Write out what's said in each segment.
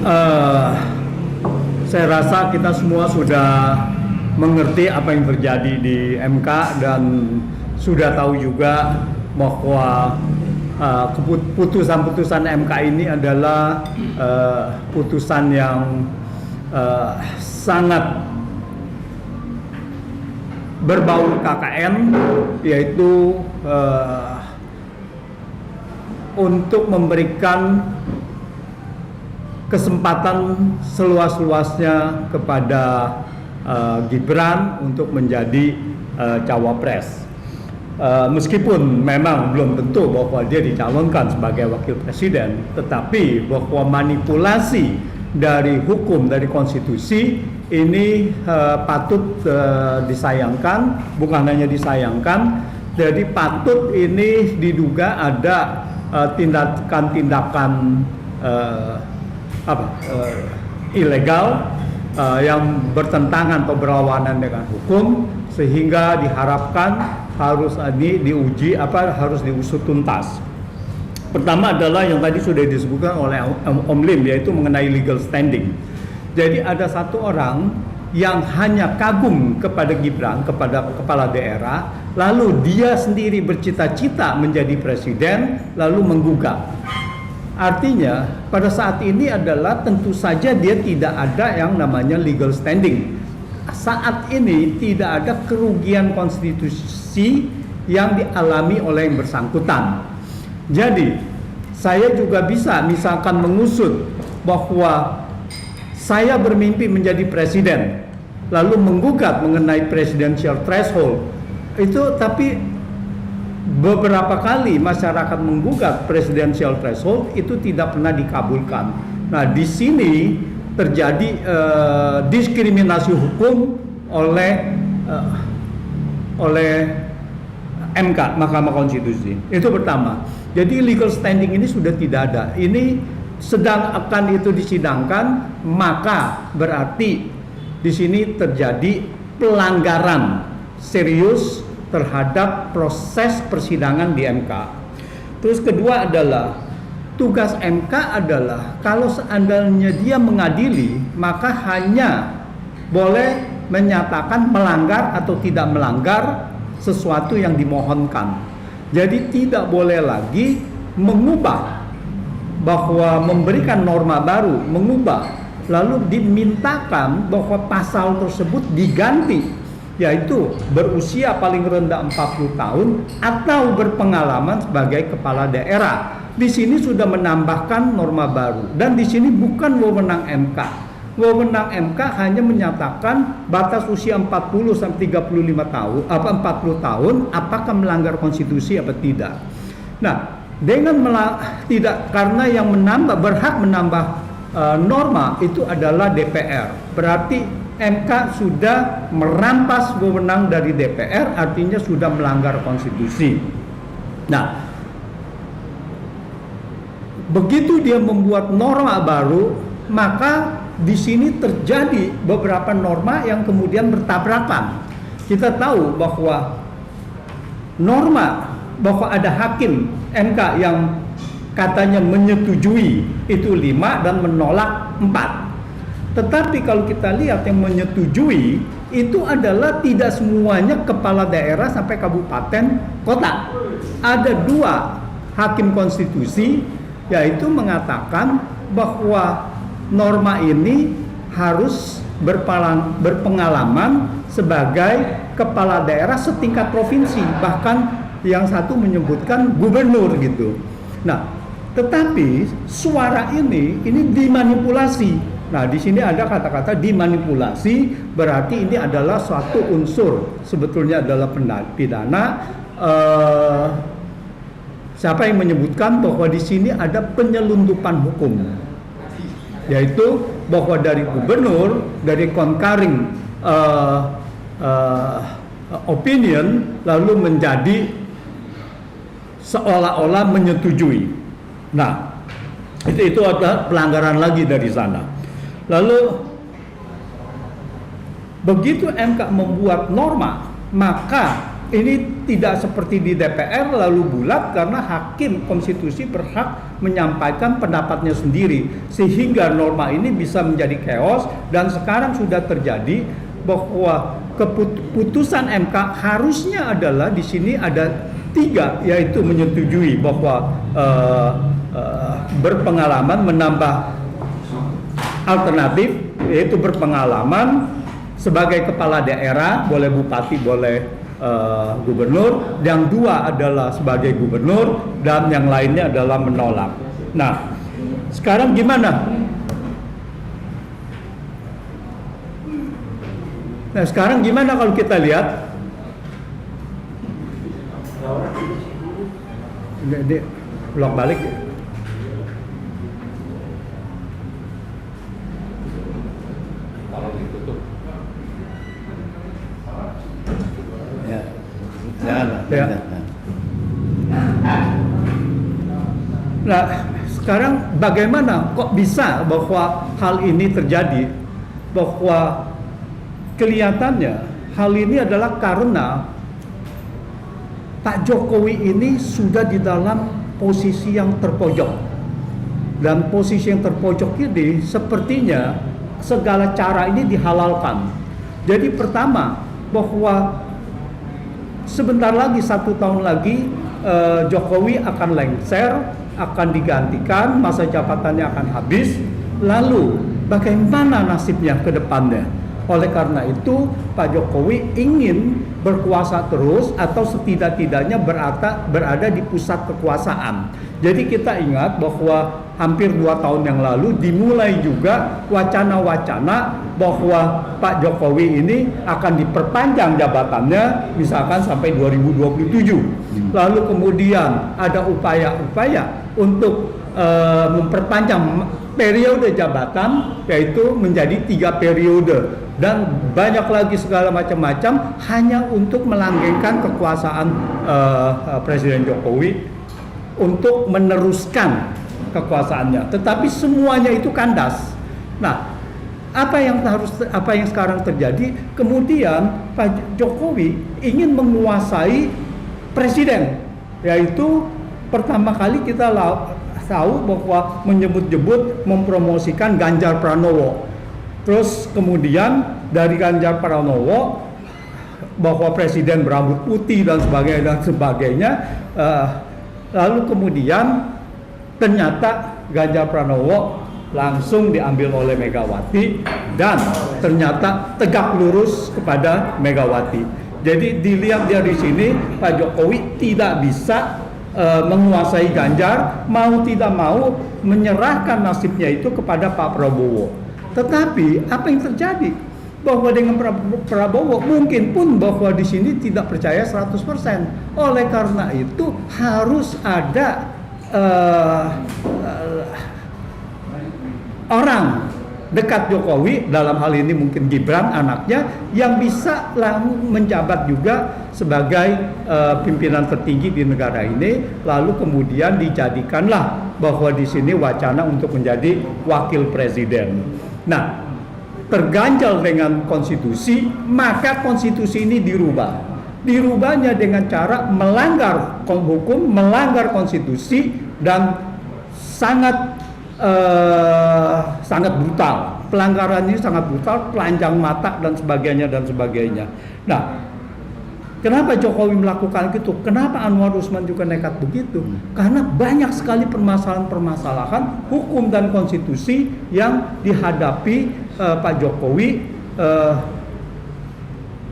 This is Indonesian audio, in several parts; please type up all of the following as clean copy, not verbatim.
Eh, saya rasa kita semua sudah mengerti apa yang terjadi di MK dan sudah tahu juga bahwa putusan-putusan MK ini adalah putusan yang sangat berbau KKN, yaitu untuk memberikan kesempatan seluas-luasnya kepada Gibran untuk menjadi cawapres. Meskipun memang belum tentu bahwa dia dicalonkan sebagai wakil presiden, tetapi bahwa manipulasi dari hukum, dari konstitusi ini patut disayangkan, bukan hanya disayangkan, jadi patut ini diduga ada tindakan-tindakan ilegal yang bertentangan atau berlawanan dengan hukum, sehingga diharapkan harus diuji harus diusut tuntas. Pertama adalah yang tadi sudah disebutkan oleh Om Lim, yaitu mengenai legal standing. Jadi ada satu orang yang hanya kagum kepada Gibran, kepada kepala daerah, lalu dia sendiri bercita-cita menjadi presiden, lalu menggugat. Artinya pada saat ini adalah tentu saja dia tidak ada yang namanya legal standing. Saat ini tidak ada kerugian konstitusi yang dialami oleh yang bersangkutan. Jadi saya juga bisa misalkan mengusut bahwa saya bermimpi menjadi presiden, lalu menggugat mengenai presidential threshold itu, tapi beberapa kali masyarakat menggugat presidential threshold itu tidak pernah dikabulkan. Nah, di sini terjadi diskriminasi hukum oleh MK, Mahkamah Konstitusi. Itu pertama. Jadi legal standing ini sudah tidak ada. Ini sedang akan itu disidangkan, maka berarti di sini terjadi pelanggaran serius terhadap proses persidangan di MK. Terus kedua adalah tugas MK adalah kalau seandainya dia mengadili, maka hanya boleh menyatakan melanggar atau tidak melanggar sesuatu yang dimohonkan. Jadi tidak boleh lagi mengubah, bahwa memberikan norma baru, mengubah, lalu dimintakan bahwa pasal tersebut diganti, yaitu berusia paling rendah 40 tahun atau berpengalaman sebagai kepala daerah. Di sini sudah menambahkan norma baru, dan di sini bukan wewenang MK. Wewenang MK hanya menyatakan batas usia 40 sampai 35 tahun, 40 tahun apakah melanggar konstitusi atau tidak. Nah, dengan tidak, karena yang berhak menambah norma itu adalah DPR. Berarti MK sudah merampas wewenang dari DPR, artinya sudah melanggar konstitusi. Nah, begitu dia membuat norma baru, maka di sini terjadi beberapa norma yang kemudian bertabrakan. Kita tahu bahwa norma bahwa ada hakim MK yang katanya menyetujui itu 5 dan menolak 4. Tetapi kalau kita lihat yang menyetujui itu adalah tidak semuanya kepala daerah sampai kabupaten kota. Ada 2 hakim konstitusi, yaitu mengatakan bahwa norma ini harus berpengalaman sebagai kepala daerah setingkat provinsi, bahkan yang satu menyebutkan gubernur gitu. Nah, tetapi suara ini dimanipulasi. Nah, di sini ada kata-kata dimanipulasi, berarti ini adalah suatu unsur sebetulnya adalah pidana. Siapa yang menyebutkan bahwa di sini ada penyelundupan hukum, yaitu bahwa dari gubernur, dari concurring opinion lalu menjadi seolah-olah menyetujui. Nah, itu adalah pelanggaran lagi dari sana. Lalu begitu MK membuat norma, maka ini tidak seperti di DPR lalu bulat, karena hakim konstitusi berhak menyampaikan pendapatnya sendiri, sehingga norma ini bisa menjadi chaos. Dan sekarang sudah terjadi bahwa keputusan MK harusnya adalah di sini ada 3, yaitu menyetujui bahwa berpengalaman, menambah alternatif, yaitu berpengalaman sebagai kepala daerah, boleh bupati, boleh gubernur. Yang 2 adalah sebagai gubernur, dan yang lainnya adalah menolak. Nah, sekarang gimana? Nah, sekarang gimana kalau kita lihat? Ini bolak balik. Ya. Nah, sekarang bagaimana kok bisa bahwa hal ini terjadi? Bahwa kelihatannya hal ini adalah karena Pak Jokowi ini sudah di dalam posisi yang terpojok. Dan posisi yang terpojok ini sepertinya segala cara ini dihalalkan. Jadi pertama, bahwa sebentar lagi, 1 tahun lagi, Jokowi akan lengser, akan digantikan, masa jabatannya akan habis. Lalu bagaimana nasibnya ke depannya? Oleh karena itu, Pak Jokowi ingin berkuasa terus, atau setidak-tidaknya berada di pusat kekuasaan. Jadi kita ingat bahwa hampir 2 tahun yang lalu dimulai juga wacana-wacana bahwa Pak Jokowi ini akan diperpanjang jabatannya misalkan sampai 2027. Lalu kemudian ada upaya-upaya untuk memperpanjang periode jabatan, yaitu menjadi 3 periode, dan banyak lagi segala macam-macam hanya untuk melanggengkan kekuasaan Presiden Jokowi untuk meneruskan kekuasaannya. Tetapi semuanya itu kandas. Nah, apa yang sekarang terjadi? Kemudian Pak Jokowi ingin menguasai presiden, yaitu pertama kali kita tahu bahwa menyebut-nyebut mempromosikan Ganjar Pranowo. Terus kemudian dari Ganjar Pranowo bahwa presiden berambut putih dan sebagainya. Lalu kemudian ternyata Ganjar Pranowo langsung diambil oleh Megawati, dan ternyata tegak lurus kepada Megawati. Jadi dilihat dari sini, Pak Jokowi tidak bisa menguasai Ganjar, mau tidak mau menyerahkan nasibnya itu kepada Pak Prabowo. Tetapi apa yang terjadi? Bahwa dengan Prabowo mungkin pun bahwa di sini tidak percaya 100%. Oleh karena itu harus ada orang dekat Jokowi, dalam hal ini mungkin Gibran anaknya, yang bisa menjabat juga sebagai pimpinan tertinggi di negara ini. Lalu kemudian dijadikanlah bahwa di sini wacana untuk menjadi wakil presiden. Nah, terganjal dengan konstitusi, maka konstitusi ini dirubah. Dirubahnya dengan cara melanggar hukum, melanggar konstitusi, dan sangat brutal. Pelanggaran ini sangat brutal, telanjang mata dan sebagainya. Nah, kenapa Jokowi melakukan itu? Kenapa Anwar Usman juga nekat begitu? Karena banyak sekali permasalahan hukum dan konstitusi yang dihadapi Pak Jokowi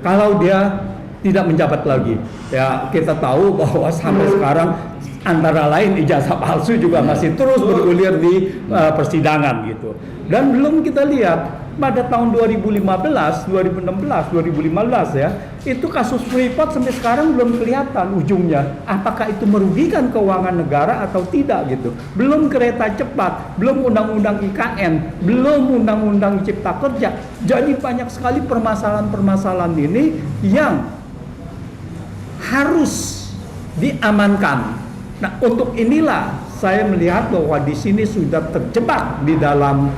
kalau dia tidak menjabat lagi. Ya, kita tahu bahwa sampai sekarang antara lain ijazah palsu juga masih terus bergulir di persidangan gitu. Dan belum kita lihat pada tahun 2015, 2016, 2015 ya, itu kasus Freeport sampai sekarang belum kelihatan ujungnya. Apakah itu merugikan keuangan negara atau tidak gitu. Belum kereta cepat, belum undang-undang IKN, belum undang-undang Cipta Kerja. Jadi banyak sekali permasalahan-permasalahan ini yang harus diamankan. Nah, untuk inilah saya melihat bahwa di sini sudah terjebak di dalam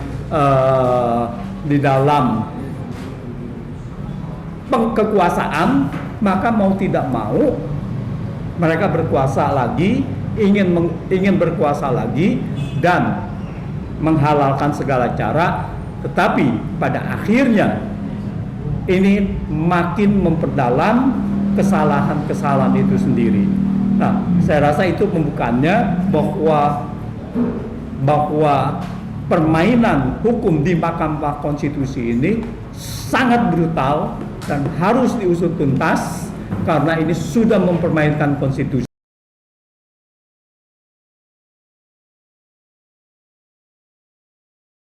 kekuasaan, maka mau tidak mau mereka berkuasa lagi, ingin berkuasa lagi dan menghalalkan segala cara, tetapi pada akhirnya ini makin memperdalam kesalahan-kesalahan itu sendiri. Nah, saya rasa itu pembukaannya bahwa permainan hukum di Mahkamah Konstitusi ini sangat brutal dan harus diusut tuntas karena ini sudah mempermainkan konstitusi.